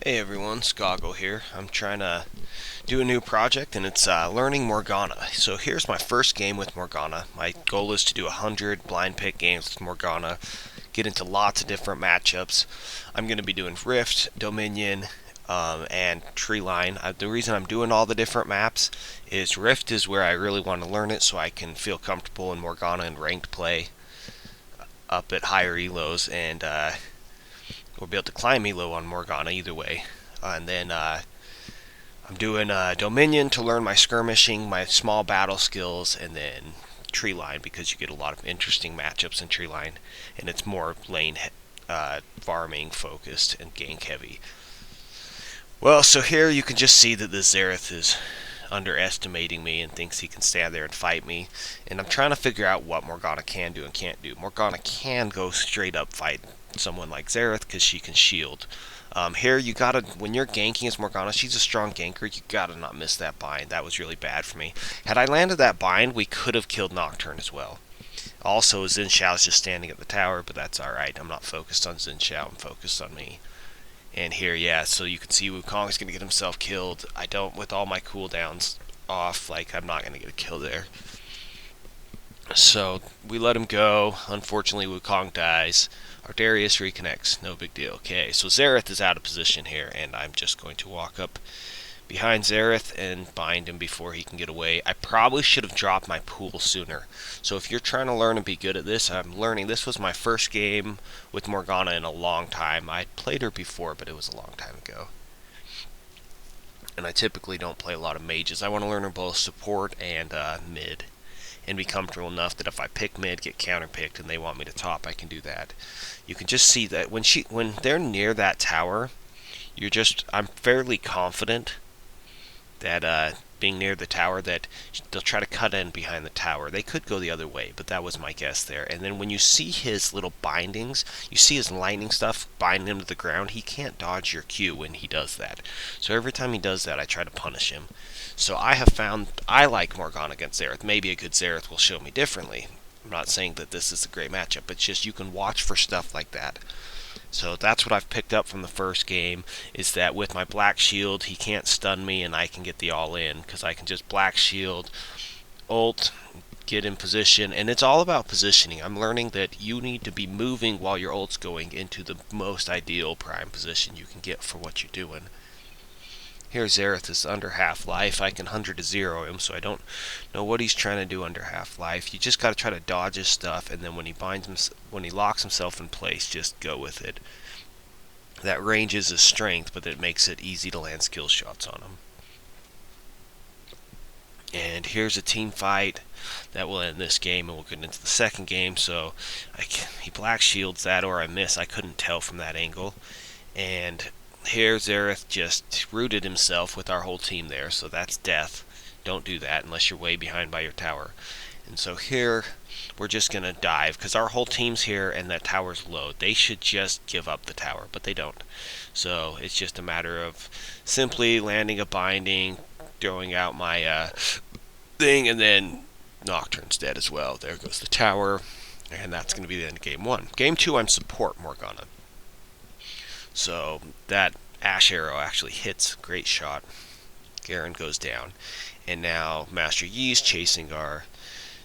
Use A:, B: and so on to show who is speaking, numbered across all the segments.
A: Hey everyone, Skoggul here. I'm trying to do a new project and it's learning Morgana. So here's my first game with Morgana. My goal is to do 100 blind pick games with Morgana, get into lots of different matchups. I'm going to be doing Rift, Dominion, and Tree Line. The reason I'm doing all the different maps is Rift is where I really want to learn it so I can feel comfortable in Morgana and ranked play up at higher elos and we'll be able to climb elo on Morgana either way. And then I'm doing Dominion to learn my skirmishing, my small battle skills, and then Tree Line because you get a lot of interesting matchups in Tree Line, and it's more lane farming focused and gank heavy. Well, so here you can just see that this Xerath is underestimating me and thinks he can stand there and fight me. And I'm trying to figure out what Morgana can do and can't do. Morgana can go straight up fight someone like Xerath because she can shield. Here you gotta, when you're ganking as Morgana, she's a strong ganker, you gotta not miss that bind. That was really bad for me. Had I landed that bind, we could have killed Nocturne as well. Also, Xin Shao's just standing at the tower, but that's alright. I'm not focused on Xin Shao, I'm focused on me. And here, yeah, so you can see Wukong's going to get himself killed. I don't, with all my cooldowns off, like, I'm not going to get a kill there. So, we let him go. Unfortunately, Wukong dies. Ardarius reconnects. No big deal. Okay, so Xerath is out of position here, and I'm just going to walk up behind Xerath and bind him before he can get away. I probably should have dropped my pool sooner. So if you're trying to learn and be good at this, I'm learning. This was my first game with Morgana in a long time. I'd played her before, but it was a long time ago. And I typically don't play a lot of mages. I want to learn her both support and mid. And be comfortable enough that if I pick mid, get counterpicked, and they want me to top, I can do that. You can just see that when they're near that tower, I'm fairly confident that being near the tower that they'll try to cut in behind the tower. They could go the other way, but that was my guess there. And then when you see his little bindings, you see his lightning stuff bind him to the ground, he can't dodge your Q when he does that. So every time he does that, I try to punish him. So I have found I like Morgana against Xerath. Maybe a good Xerath will show me differently. I'm not saying that this is a great matchup, but it's just you can watch for stuff like that. So that's what I've picked up from the first game, is that with my Black Shield, he can't stun me and I can get the all-in, because I can just Black Shield, ult, get in position, and it's all about positioning. I'm learning that you need to be moving while your ult's going into the most ideal prime position you can get for what you're doing. Here Xerath is under half-life. I can 100 to 0 him, so I don't know what he's trying to do under half-life. You just got to try to dodge his stuff, and then when he locks himself in place, just go with it. That range is his strength, but it makes it easy to land skill shots on him. And here's a team fight that will end this game, and we'll get into the second game. So he black shields that, or I miss. I couldn't tell from that angle. And here Xerath just rooted himself with our whole team there, so that's death. Don't do that unless you're way behind by your tower. And so here we're just going to dive, because our whole team's here and that tower's low. They should just give up the tower, but they don't. So it's just a matter of simply landing a binding, throwing out my thing, and then Nocturne's dead as well. There goes the tower, and that's going to be the end of game 1. Game 2, I'm support Morgana. So that Ash Arrow actually hits. Great shot. Garen goes down. And now Master Yi's chasing our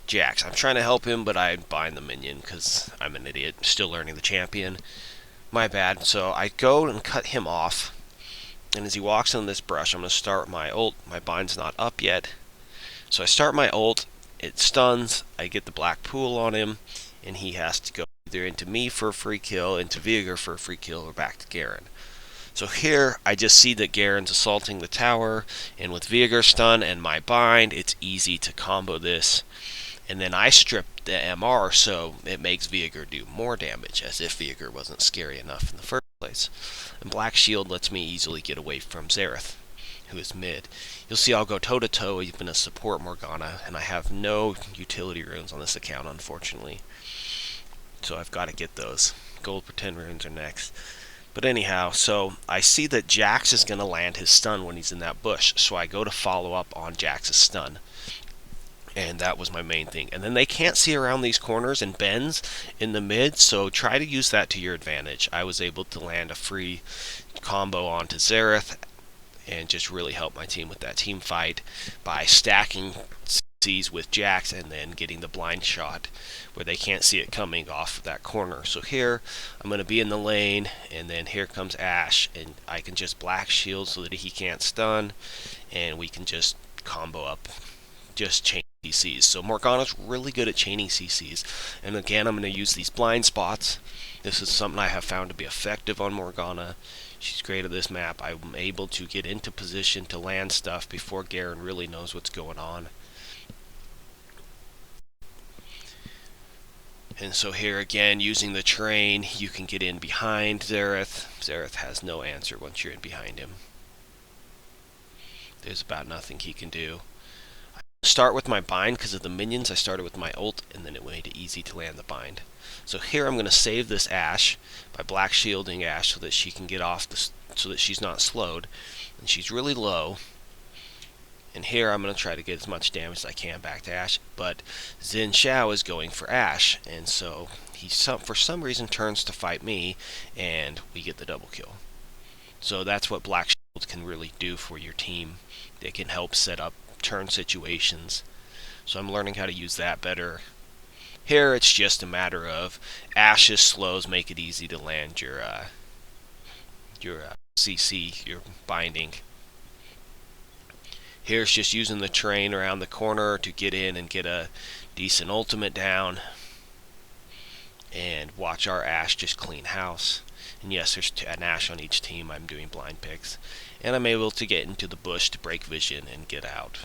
A: Jax. I'm trying to help him, but I bind the minion because I'm an idiot. Still learning the champion. My bad. So I go and cut him off. And as he walks on this brush, I'm going to start my ult. My bind's not up yet. So I start my ult. It stuns. I get the black pool on him. And he has to go either into me for a free kill, into Vinegar for a free kill, or back to Garen. So here, I just see that Garen's assaulting the tower, and with Vinegar stun and my bind, it's easy to combo this. And then I strip the MR, so it makes Vinegar do more damage, as if Vinegar wasn't scary enough in the first place. And Black Shield lets me easily get away from Xerath, who is mid. You'll see I'll go toe-to-toe even as support Morgana, and I have no utility runes on this account, unfortunately. So I've got to get those. Gold pretend runes are next. But anyhow, so I see that Jax is going to land his stun when he's in that bush. So I go to follow up on Jax's stun. And that was my main thing. And then they can't see around these corners and bends in the mid, so try to use that to your advantage. I was able to land a free combo onto Xerath and just really help my team with that team fight by stacking CCs with Jax and then getting the blind shot where they can't see it coming off that corner. So here I'm going to be in the lane, and then here comes Ashe, and I can just black shield so that he can't stun, and we can just combo up, just chain CCs. So Morgana's really good at chaining CCs, and again I'm going to use these blind spots. This is something I have found to be effective on Morgana. She's great at this map. I'm able to get into position to land stuff before Garen really knows what's going on. And so here again, using the train, you can get in behind Xerath. Xerath has no answer once you're in behind him. There's about nothing he can do. I start with my bind because of the minions. I started with my ult, and then it made it easy to land the bind. So here I'm going to save this Ashe by black shielding Ashe so that she can get off, so that she's not slowed. And she's really low. And here I'm going to try to get as much damage as I can back to Ashe. But Xin Zhao is going for Ashe, and so he for some reason turns to fight me, and we get the double kill. So that's what black shields can really do for your team. They can help set up turn situations. So I'm learning how to use that better. Here it's just a matter of Ashe's slows make it easy to land your CC, your binding. Here's just using the train around the corner to get in and get a decent ultimate down. And watch our Ashe just clean house. And yes, there's an Ashe on each team. I'm doing blind picks. And I'm able to get into the bush to break vision and get out,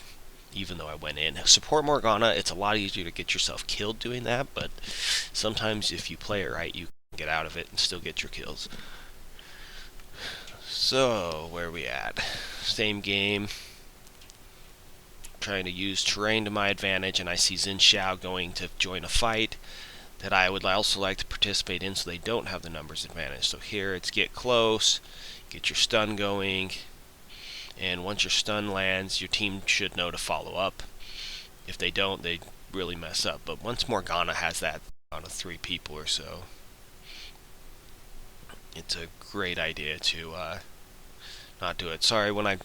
A: even though I went in. Support Morgana, it's a lot easier to get yourself killed doing that, but sometimes if you play it right, you can get out of it and still get your kills. So, where are we at? Same game. Trying to use terrain to my advantage, and I see Xin Zhao going to join a fight that I would also like to participate in, so they don't have the numbers advantage. So here it's get close, get your stun going, and once your stun lands, your team should know to follow up. If they don't, they really mess up. But once Morgana has that on 3 people or so, it's a great idea to not do it. Sorry, when I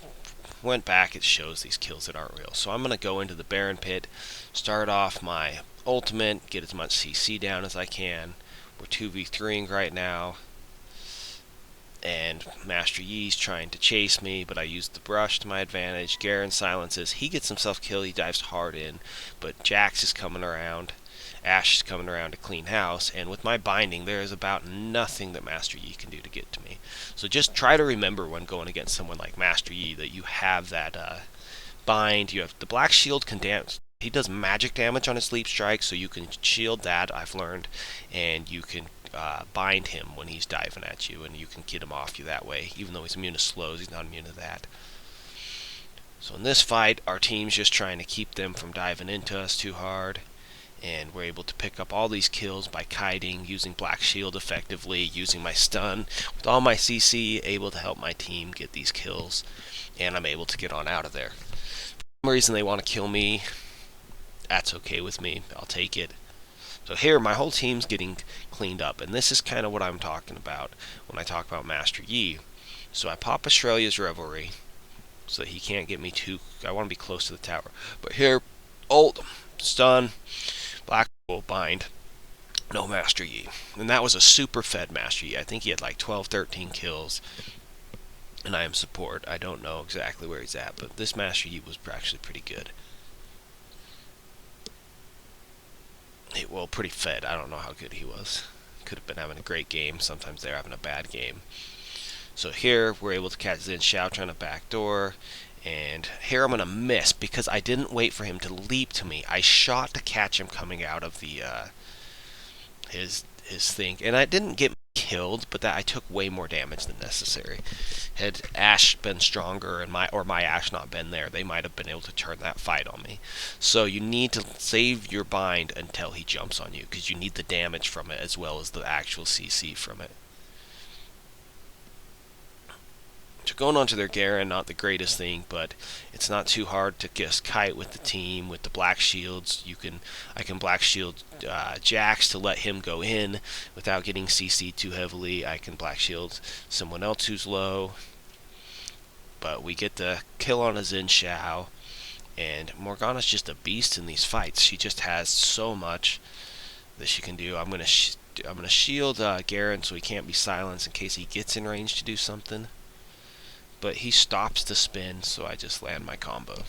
A: went back, it shows these kills that aren't real. So I'm going to go into the Baron Pit, start off my ultimate, get as much CC down as I can. We're 2v3ing right now, and Master Yi's trying to chase me, but I used the brush to my advantage. Garen silences. He gets himself killed. He dives hard in, but Jax is coming around. Ashe is coming around to clean house, and with my binding, there is about nothing that Master Yi can do to get to me. So just try to remember when going against someone like Master Yi that you have that bind. You have the black shield can dance. He does magic damage on his sleep strike, so you can shield that, I've learned, and you can bind him when he's diving at you, and you can get him off you that way. Even though he's immune to slows, he's not immune to that. So in this fight, our team's just trying to keep them from diving into us too hard. And we're able to pick up all these kills by kiting, using Black Shield effectively, using my stun. With all my CC, able to help my team get these kills. And I'm able to get on out of there. For some reason they want to kill me. That's okay with me. I'll take it. So here, my whole team's getting cleaned up. And this is kind of what I'm talking about when I talk about Master Yi. So I pop Australia's Revelry so that he can't get me too... I want to be close to the tower. But here, ult, stun... Black will bind, no Master Yi. And that was a super fed Master Yi. I think he had like 12, 13 kills. And I am support. I don't know exactly where he's at, but this Master Yi was actually pretty good. Well, pretty fed. I don't know how good he was. Could have been having a great game. Sometimes they're having a bad game. So here, we're able to catch Xin Zhao trying to backdoor. And here I'm going to miss because I didn't wait for him to leap to me. I shot to catch him coming out of the his thing. And I didn't get killed, but that I took way more damage than necessary. Had Ashe been stronger and my Ashe not been there, they might have been able to turn that fight on me. So you need to save your bind until he jumps on you, because you need the damage from it as well as the actual CC from it. To going on to their Garen, not the greatest thing, but it's not too hard to just kite with the team with the black shields. I can black shield Jax to let him go in without getting CC'd too heavily. I can black shield someone else who's low, but we get the kill on a Xin Shao. And Morgana's just a beast in these fights. She just has so much that she can do. I'm gonna shield Garen so he can't be silenced in case he gets in range to do something. But he stops the spin, so I just land my combo.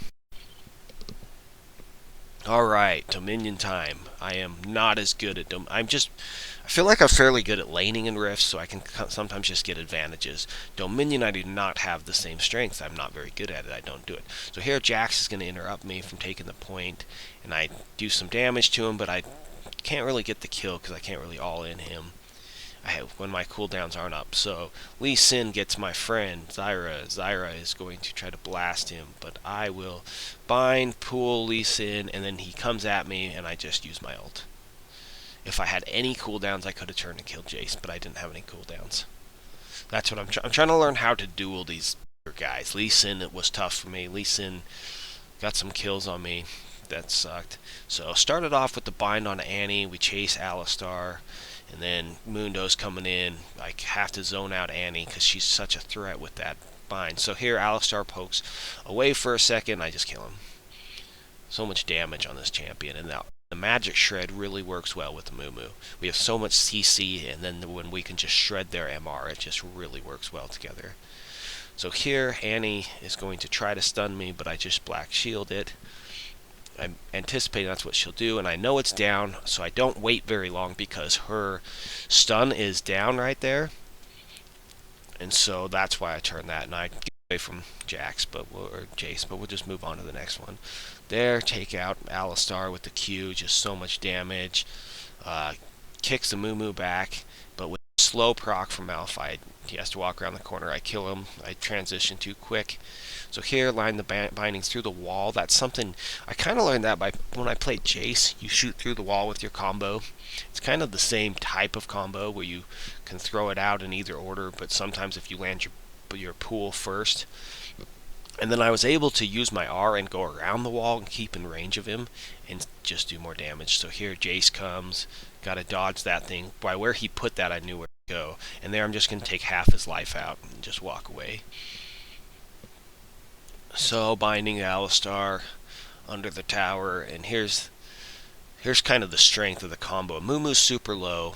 A: Alright, Dominion time. I am not as good at I feel like I'm fairly good at laning in Rifts, so I can sometimes just get advantages. Dominion, I do not have the same strength. I'm not very good at it. I don't do it. So here, Jax is going to interrupt me from taking the point, and I do some damage to him, but I can't really get the kill because I can't really all-in him when my cooldowns aren't up. So Lee Sin gets my friend Zyra. Zyra is going to try to blast him, but I will bind, pull Lee Sin, and then he comes at me, and I just use my ult. If I had any cooldowns, I could have turned and killed Jace, but I didn't have any cooldowns. That's what I'm trying to learn how to duel these guys. Lee Sin, it was tough for me. Lee Sin got some kills on me. That sucked. So started off with the bind on Annie. We chase Alistar. And then Mundo's coming in. I have to zone out Annie because she's such a threat with that bind. So here Alistar pokes away for a second. I just kill him. So much damage on this champion. And now the magic shred really works well with the Mumu. We have so much CC, and then when we can just shred their MR, it just really works well together. So here Annie is going to try to stun me, but I just black shield it. I'm anticipating that's what she'll do, and I know it's down, so I don't wait very long because her stun is down right there. And so that's why I turn that, and I get away from Jax, or Jace, but we'll just move on to the next one. There, take out Alistar with the Q, just so much damage. Kicks the Mumu back, but with slow proc from Malphite, he has to walk around the corner. I kill him. I transition too quick. So here, line the bindings through the wall. That's something I kind of learned that by when I played Jace. You shoot through the wall with your combo. It's kind of the same type of combo where you can throw it out in either order, but sometimes if you land your pool first. And then I was able to use my R and go around the wall and keep in range of him and just do more damage. So here Jace comes, gotta dodge that thing. By where he put that, I knew where to go. And there I'm just going to take half his life out and just walk away. So binding Alistar under the tower, and here's kind of the strength of the combo. Mumu's super low,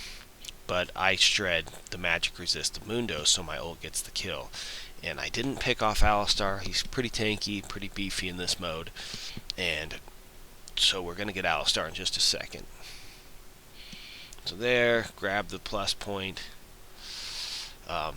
A: but I shred the magic resist of Mundo, so my ult gets the kill. And I didn't pick off Alistar. He's pretty tanky, pretty beefy in this mode. And so we're going to get Alistar in just a second. So there, grab the plus point.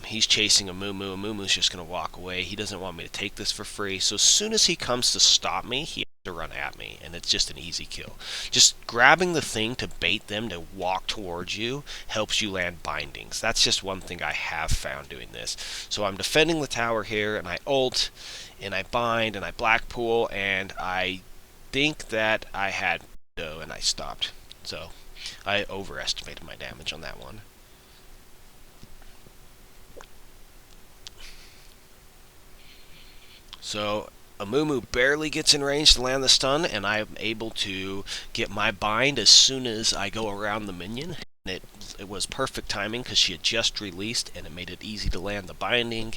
A: He's chasing a Mumu. Mumu's just going to walk away. He doesn't want me to take this for free. So as soon as he comes to stop me, he has to run at me, and it's just an easy kill. Just grabbing the thing to bait them to walk towards you helps you land bindings. That's just one thing I have found doing this. So I'm defending the tower here, and I ult, and I bind, and I blackpool, and I think that I had Mundo, and I stopped. So I overestimated my damage on that one. So Amumu barely gets in range to land the stun, and I'm able to get my bind as soon as I go around the minion. And it was perfect timing because she had just released, and it made it easy to land the binding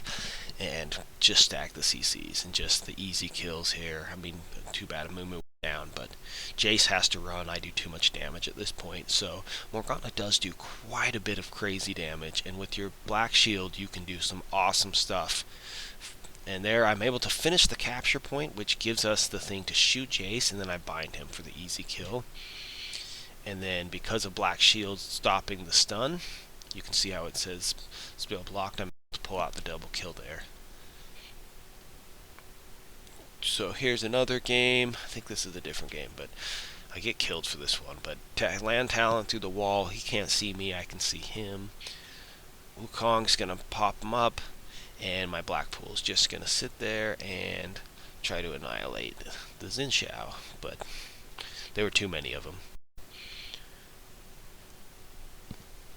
A: and just stack the CCs and just the easy kills here. I mean, too bad Amumu went down, but Jace has to run. I do too much damage at this point. So Morgana does do quite a bit of crazy damage, and with your black shield, you can do some awesome stuff. And there I'm able to finish the capture point, which gives us the thing to shoot Jace, and then I bind him for the easy kill. And then because of Black Shield stopping the stun, you can see how it says spell blocked. I'm able to pull out the double kill there. So here's another game. I think this is a different game, but I get killed for this one. But land talent through the wall. He can't see me. I can see him. Wukong's going to pop him up. And my Blackpool is just going to sit there and try to annihilate the Xin Shao. But there were too many of them.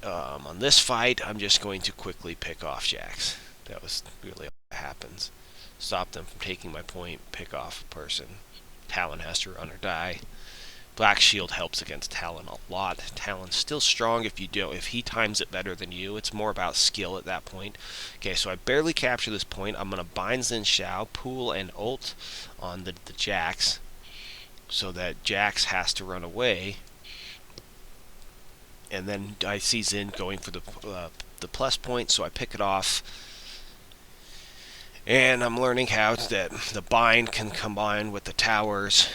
A: On this fight, I'm just going to quickly pick off Jax. That was really all that happened. happens. Stop them from taking my point, pick off a person. Talon has to run or die. Black Shield helps against Talon a lot. Talon's still strong if he times it better than you. It's more about skill at that point. Okay, so I barely capture this point. I'm going to bind Xin Shao, pool, and ult on the Jax, so that Jax has to run away. And then I see Xin going for the plus point, so I pick it off. And I'm learning how that the bind can combine with the towers.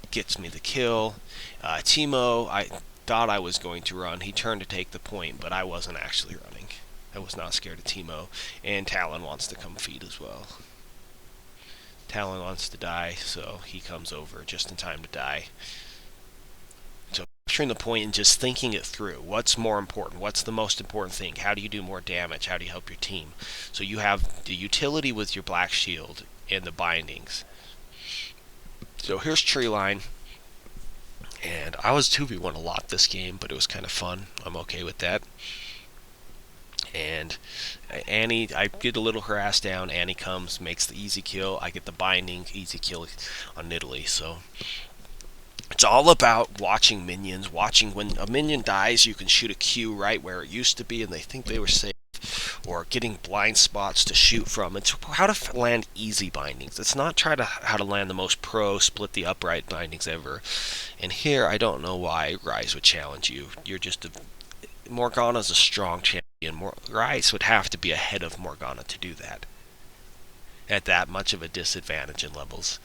A: Gets me the kill. Teemo, I thought I was going to run. He turned to take the point, but I wasn't actually running. I was not scared of Teemo. And Talon wants to come feed as well. Talon wants to die, so he comes over just in time to die. So capturing the point and just thinking it through. What's more important? What's the most important thing? How do you do more damage? How do you help your team? So you have the utility with your Black Shield and the bindings. So here's tree line, and I was 2v1 a lot this game, but it was kind of fun. I'm okay with that. And Annie, I get a little harassed down. Annie comes, makes the easy kill. I get the binding, easy kill on Nidalee. So it's all about watching minions. Watching when a minion dies, you can shoot a Q right where it used to be, and they think they were safe. Or getting blind spots to shoot from. It's how to land easy bindings. It's not how to land the most pro split the upright bindings ever. And here, I don't know why Ryze would challenge you. You're just Morgana's a strong champion. Ryze would have to be ahead of Morgana to do that. At that much of a disadvantage in levels.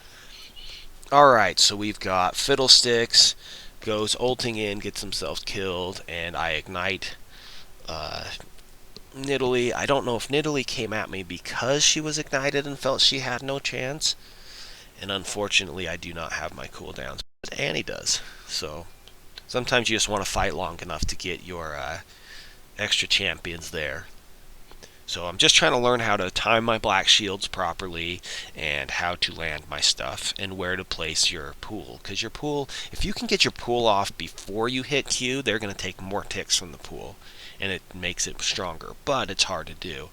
A: Alright, so we've got Fiddlesticks, goes ulting in, gets himself killed, and I ignite Nidalee. I don't know if Nidalee came at me because she was ignited and felt she had no chance. And unfortunately, I do not have my cooldowns. But Annie does. So sometimes you just want to fight long enough to get your extra champions there. So I'm just trying to learn how to time my Black Shields properly and how to land my stuff and where to place your pool. Because your pool, if you can get your pool off before you hit Q, they're going to take more ticks from the pool. And it makes it stronger, but it's hard to do.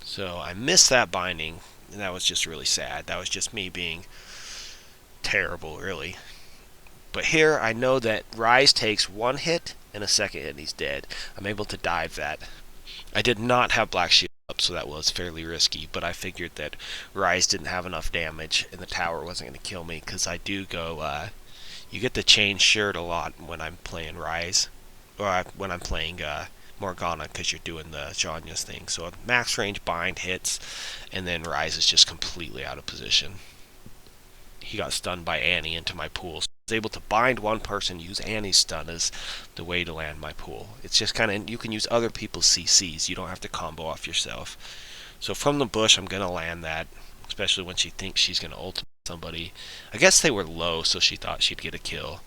A: So I missed that binding, and that was just really sad. That was just me being terrible, really. But here, I know that Ryze takes one hit and a second hit, and he's dead. I'm able to dive that. I did not have Black Shield up, so that was fairly risky, but I figured that Ryze didn't have enough damage, and the tower wasn't going to kill me, because I do go, you get to change shirt a lot when I'm playing Ryze. Or when I'm playing Morgana, because you're doing the Zhonya's thing. So max range bind hits, and then Ryze is just completely out of position. He got stunned by Annie into my pool. So I was able to bind one person, use Annie's stun as the way to land my pool. It's just kind of, you can use other people's CCs. You don't have to combo off yourself. So from the bush, I'm going to land that, especially when she thinks she's going to ult somebody. I guess they were low, so she thought she'd get a kill.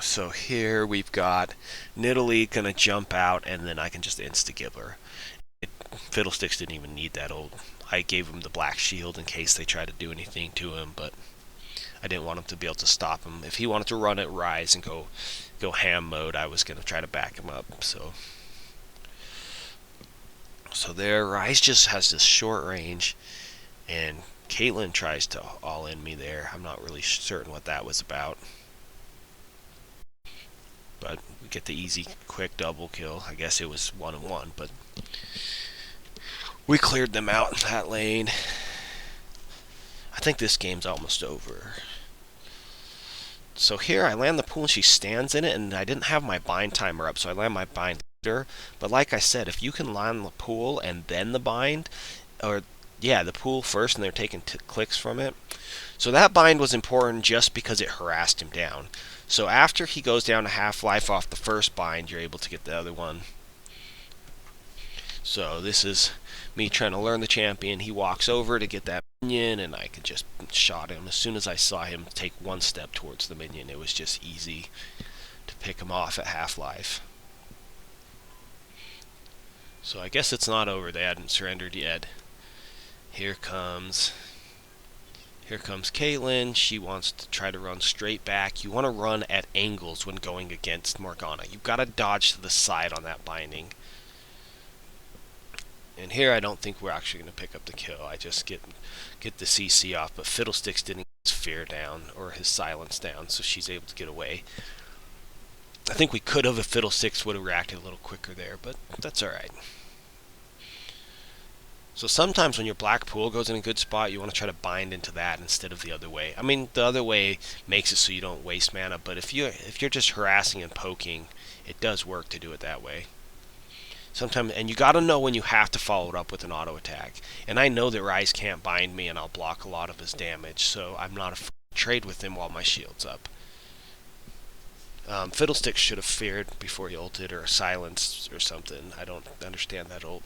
A: So here we've got Nidalee gonna jump out, and then I can just insta-give her. Fiddlesticks didn't even need that ult. I gave him the Black Shield in case they tried to do anything to him, but I didn't want him to be able to stop him. If he wanted to run at Ryze and go ham mode, I was gonna try to back him up. So there, Ryze just has this short range, and Caitlyn tries to all-in me there. I'm not really certain what that was about. But we get the easy, quick double kill. I guess it was 1-1, but we cleared them out in that lane. I think this game's almost over. So here I land the pool and she stands in it, and I didn't have my bind timer up, so I land my bind later. But like I said, if you can land the pool and then the bind, or yeah, the pool first and they're taking clicks from it. So that bind was important just because it harassed him down. So after he goes down to half-life off the first bind, you're able to get the other one. So this is me trying to learn the champion. He walks over to get that minion, and I could just shot him. As soon as I saw him take one step towards the minion, it was just easy to pick him off at half-life. So I guess it's not over. They hadn't surrendered yet. Here comes Caitlyn. She wants to try to run straight back. You want to run at angles when going against Morgana. You've got to dodge to the side on that binding. And here I don't think we're actually going to pick up the kill. I just get the CC off, but Fiddlesticks didn't get his fear down or his silence down, so she's able to get away. I think we could have if Fiddlesticks would have reacted a little quicker there, but that's alright. So sometimes when your black pool goes in a good spot, you want to try to bind into that instead of the other way. I mean, the other way makes it so you don't waste mana, but if you're just harassing and poking, it does work to do it that way. Sometimes, and you got to know when you have to follow it up with an auto attack. And I know that Rise can't bind me, and I'll block a lot of his damage, so I'm not afraid to trade with him while my shield's up. Fiddlesticks should have feared before he ulted, or silenced or something. I don't understand that ult.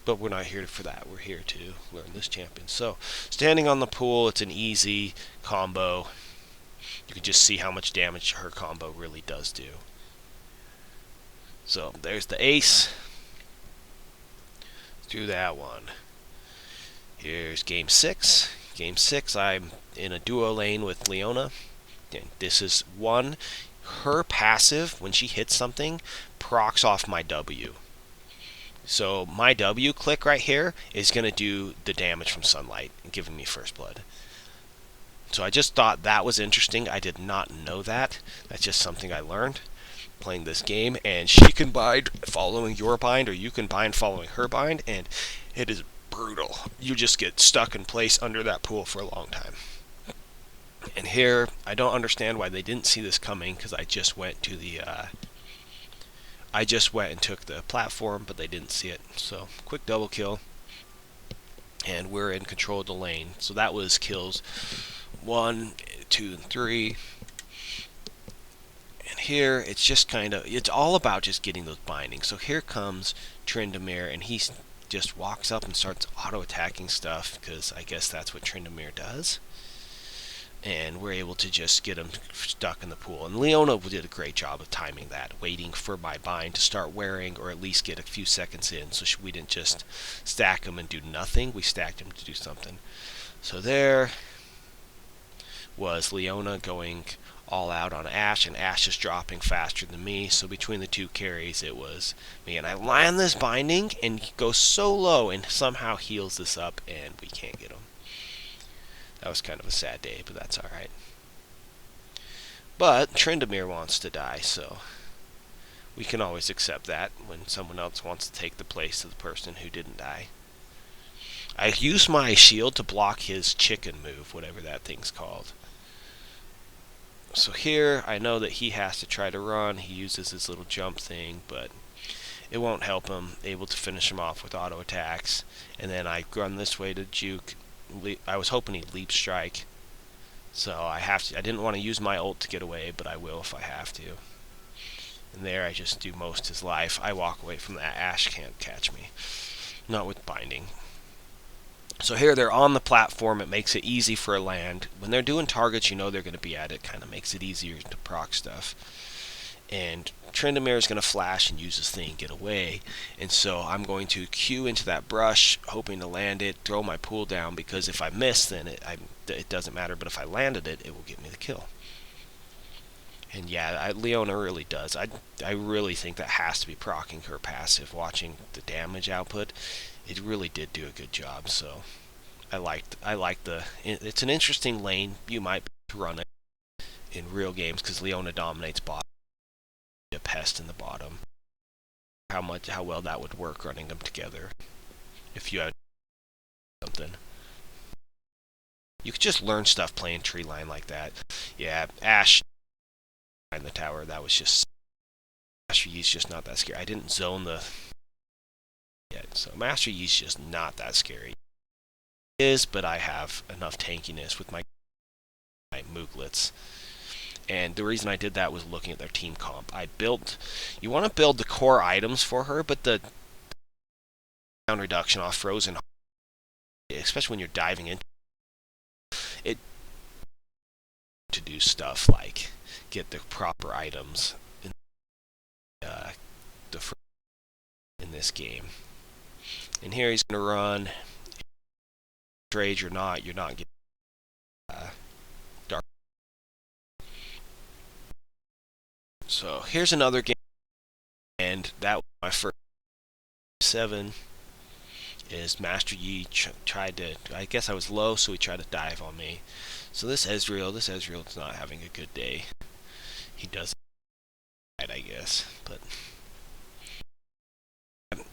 A: But we're not here for that. We're here to learn this champion. So, standing on the pool, it's an easy combo. You can just see how much damage her combo really does do. So, there's the ace. Let's do that one. Here's game 6. Game 6, I'm in a duo lane with Leona. And this is one. Her passive, when she hits something, procs off my W. So my W click right here is going to do the damage from sunlight and giving me first blood. So I just thought that was interesting. I did not know that. That's just something I learned playing this game. And she can bind following your bind, or you can bind following her bind, and it is brutal. You just get stuck in place under that pool for a long time. And here, I don't understand why they didn't see this coming, because I just went to the I just went and took the platform, but they didn't see it. So, quick double kill. And we're in control of the lane. So that was kills 1, 2, and 3. And here, it's just kind of, it's all about just getting those bindings. So here comes Tryndamere, and he just walks up and starts auto-attacking stuff, because I guess that's what Tryndamere does. And we're able to just get him stuck in the pool. And Leona did a great job of timing that, waiting for my bind to start wearing, or at least get a few seconds in, so we didn't just stack him and do nothing. We stacked him to do something. So there was Leona going all out on Ashe, and Ashe is dropping faster than me. So between the two carries, it was me. And I land this binding, and he goes so low, and somehow heals this up, and we can't get him. That was kind of a sad day, but that's alright. But Tryndamere wants to die, so we can always accept that when someone else wants to take the place of the person who didn't die. I used my shield to block his chicken move, whatever that thing's called. So here, I know that he has to try to run. He uses his little jump thing, but it won't help him. Able to finish him off with auto attacks. And then I run this way to juke. I was hoping he'd leap strike, so I didn't want to use my ult to get away, but I will if I have to. And there I just do most of his life. I walk away from that. Ashe can't catch me. Not with binding. So here they're on the platform. It makes it easy for a land. When they're doing targets, you know they're going to be at it. Kind of makes it easier to proc stuff. And Tryndamere is going to flash and use his thing and get away. And so I'm going to Q into that brush, hoping to land it, throw my pool down, because if I miss, then it doesn't matter. But if I landed it, it will give me the kill. And yeah, Leona really does. I really think that has to be proccing her passive. Watching the damage output, it really did do a good job. So I like the. It's an interesting lane. You might run it in real games because Leona dominates bot. A pest in the bottom. How well that would work running them together. If you had something. You could just learn stuff playing tree line like that. Yeah, Ashe behind the tower, that was just Master Yi's just not that scary. I didn't zone the yet, so Master Yi's just not that scary. It is, but I have enough tankiness with my Mooglets. And the reason I did that was looking at their team comp. You want to build the core items for her, but the down reduction off frozen, especially when you're diving into it, to do stuff like get the proper items in in this game. And here he's going to run. Trade, you're not getting dark. So here's another game, and that was my first 7. is Master Yi tried to, I guess I was low, so he tried to dive on me. So this Ezreal's not having a good day. He does it, I guess, but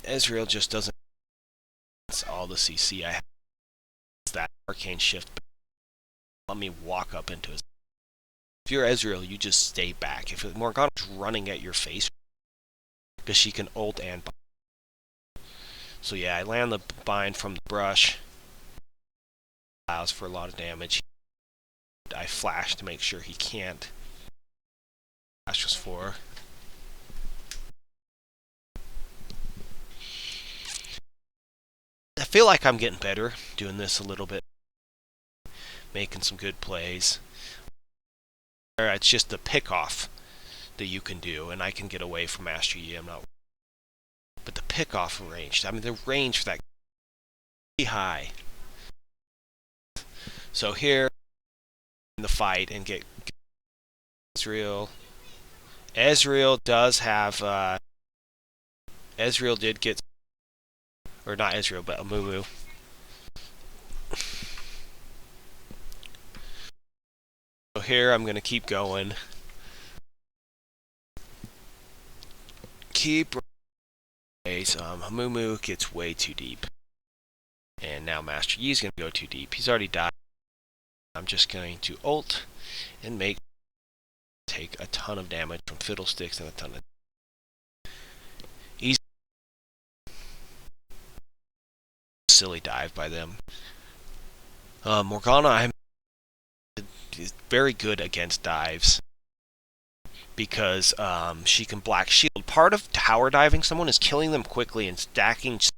A: Ezreal just doesn't. It's all the CC I have. It's that arcane shift. Let me walk up into his. If you're Ezreal, you just stay back. If Morgana's running at your face, because she can ult and bind. So yeah, I land the bind from the brush. Allows for a lot of damage. I flash to make sure he can't. Flash was 4. I feel like I'm getting better doing this a little bit. Making some good plays. It's just the pick-off that you can do, and I can get away from Master Yi. I'm not. But the pick-off range, I mean, the range for that is high. So here in the fight and get Ezreal. Ezreal does have. Ezreal did get, or not Ezreal, but Amumu. So here I'm gonna keep going. Keep. Amumu gets way too deep. And now Master Yi is going to go too deep. He's already died. I'm just going to ult and take a ton of damage from Fiddlesticks and a ton of easy silly dive by them. Morgana is very good against dives because she can black shield. Part of tower diving someone is killing them quickly and stacking so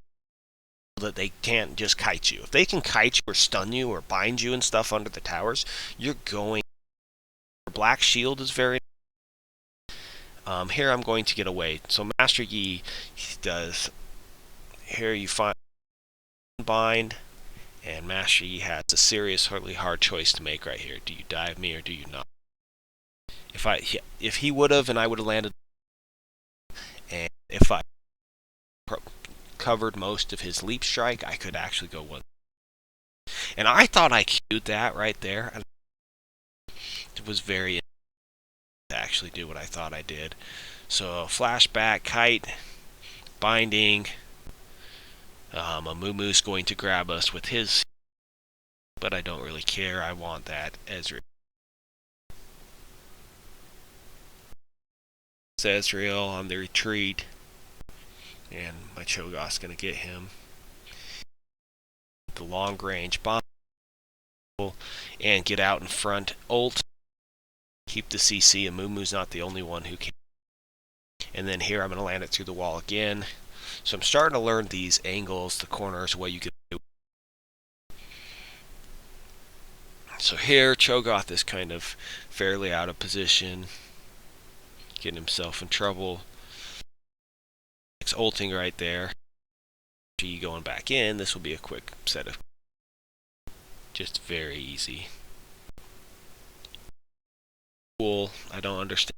A: that they can't just kite you. If they can kite you or stun you or bind you and stuff under the towers, you're going. Black shield is very. Here I'm going to get away. So Master Yi does. Here you find bind, and Master Yi has a seriously hard choice to make right here. Do you dive me or do you not? If he would have and I would have landed, and if I covered most of his leap strike, I could actually go one. And I thought I queued that right there. It was very to actually do what I thought I did. So flashback, kite, binding. Amumu's going to grab us with his, but I don't really care. I want that Ezreal. Ezreal on the retreat, and my Cho'Gath's going to get him. The long range bomb and get out in front. Ult. Keep the CC. Amumu's not the only one who can. And then here I'm going to land it through the wall again. So I'm starting to learn these angles, the corners, what you can do. So here, Cho'Gath is kind of fairly out of position, getting himself in trouble. It's ulting right there. G going back in. This will be a quick set of, just very easy. Cool. I don't understand